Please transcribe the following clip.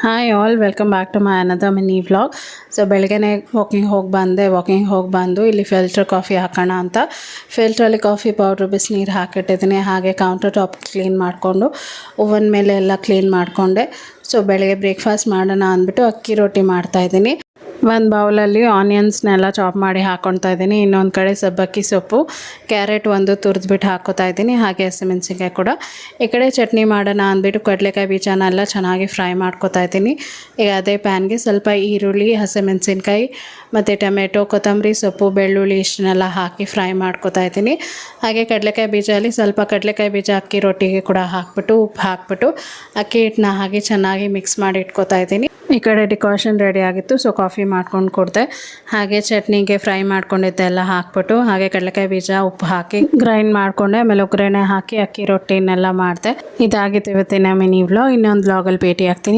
Hi all, welcome back to my another mini vlog. So ಬೆಳಗ್ಗೆನೇ walking ಹೋಗಿ ಬಂದು ಇಲ್ಲಿ ಫಿಲ್ಟರ್ ಕಾಫಿ ಹಾಕೋಣ ಅಂತ ಫಿಲ್ಟ್ರಲ್ಲಿ ಕಾಫಿ ಪೌಡ್ರ್ ಬಿಸಿನೀರು ಹಾಕಿಟ್ಟಿದ್ದೀನಿ. ಹಾಗೆ ಕೌಂಟರ್ ಟಾಪ್ ಕ್ಲೀನ್ ಮಾಡಿಕೊಂಡು ಓವನ್ ಮೇಲೆ ಎಲ್ಲ ಕ್ಲೀನ್ ಮಾಡಿಕೊಂಡೆ. ಸೊ ಬೆಳಗ್ಗೆ ಬ್ರೇಕ್ಫಾಸ್ಟ್ ಮಾಡೋಣ ಅಂದ್ಬಿಟ್ಟು ಅಕ್ಕಿ ರೊಟ್ಟಿ ಮಾಡ್ತಾಯಿದ್ದೀನಿ. ಒಂದು ಬೌಲಲ್ಲಿ ಆನಿಯನ್ಸ್ನೆಲ್ಲ ಚಾಪ್ ಮಾಡಿ ಹಾಕ್ಕೊಳ್ತಾ ಇದ್ದೀನಿ. ಇನ್ನೊಂದು ಕಡೆ ಸಬ್ಬಕ್ಕಿ ಸೊಪ್ಪು, ಕ್ಯಾರೆಟ್ ಒಂದು ತುರಿದ್ಬಿಟ್ಟು ಹಾಕೋತಾ ಇದ್ದೀನಿ. ಹಾಗೆ ಹಸಿಮೆಣಸಿನ್ಕಾಯಿ ಕೂಡ. ಈ ಕಡೆ ಚಟ್ನಿ ಮಾಡೋಣ ಅಂದ್ಬಿಟ್ಟು ಕಡಲೆಕಾಯಿ ಬೀಜನೆಲ್ಲ ಚೆನ್ನಾಗಿ ಫ್ರೈ ಮಾಡ್ಕೊತಾ ಇದ್ದೀನಿ. ಈಗ ಅದೇ ಪ್ಯಾನ್ಗೆ ಸ್ವಲ್ಪ ಈರುಳ್ಳಿ, ಹಸಿಮೆಣಸಿನ್ಕಾಯಿ ಮತ್ತು ಟೊಮೆಟೊ, ಕೊತ್ತಂಬರಿ ಸೊಪ್ಪು, ಬೆಳ್ಳುಳ್ಳಿ ಇಷ್ಟನ್ನೆಲ್ಲ ಹಾಕಿ ಫ್ರೈ ಮಾಡ್ಕೊತಾ ಇದ್ದೀನಿ. ಹಾಗೆ ಕಡಲೆಕಾಯಿ ಬೀಜಲ್ಲಿ ಸ್ವಲ್ಪ ಕಡಲೆಕಾಯಿ ಬೀಜ ಅಕ್ಕಿ ರೊಟ್ಟಿಗೆ ಕೂಡ ಹಾಕ್ಬಿಟ್ಟು ಉಪ್ಪು ಹಾಕ್ಬಿಟ್ಟು ಅಕ್ಕಿ ಹಿಟ್ಟನ್ನ ಹಾಕಿ ಚೆನ್ನಾಗಿ ಮಿಕ್ಸ್ ಮಾಡಿ ಇಟ್ಕೊತಾ ಇದ್ದೀನಿ. ಈ ಕಡೆ ಡಿಕಾಷನ್ ರೆಡಿ ಆಗಿತ್ತು. ಸೊ ಕಾಫಿ ಮಾಡ್ಕೊಂಡು ಕೊಡ್ದೆ. ಹಾಗೆ ಚಟ್ನಿಗೆ ಫ್ರೈ ಮಾಡ್ಕೊಂಡಿದ್ದೆಲ್ಲ ಹಾಕ್ಬಿಟ್ಟು ಹಾಗೆ ಕಡಲೆಕಾಯಿ ಬೀಜ ಉಪ್ಪು ಹಾಕಿ ಗ್ರೈಂಡ್ ಮಾಡಿಕೊಂಡೆ. ಆಮೇಲೆ ಒಗ್ಗರಣೆ ಹಾಕಿ ಅಕ್ಕಿ ರೊಟ್ಟಿನೆಲ್ಲ ಮಾಡಿದೆ. ಇದಾಗಿತ್ತು ಇವತ್ತಿನ ಮಿನಿ ವ್ಲಾಗ್. ಇನ್ನೊಂದು ವ್ಲಾಗಲ್ಲಿ ಭೇಟಿ ಆಗ್ತೀನಿ.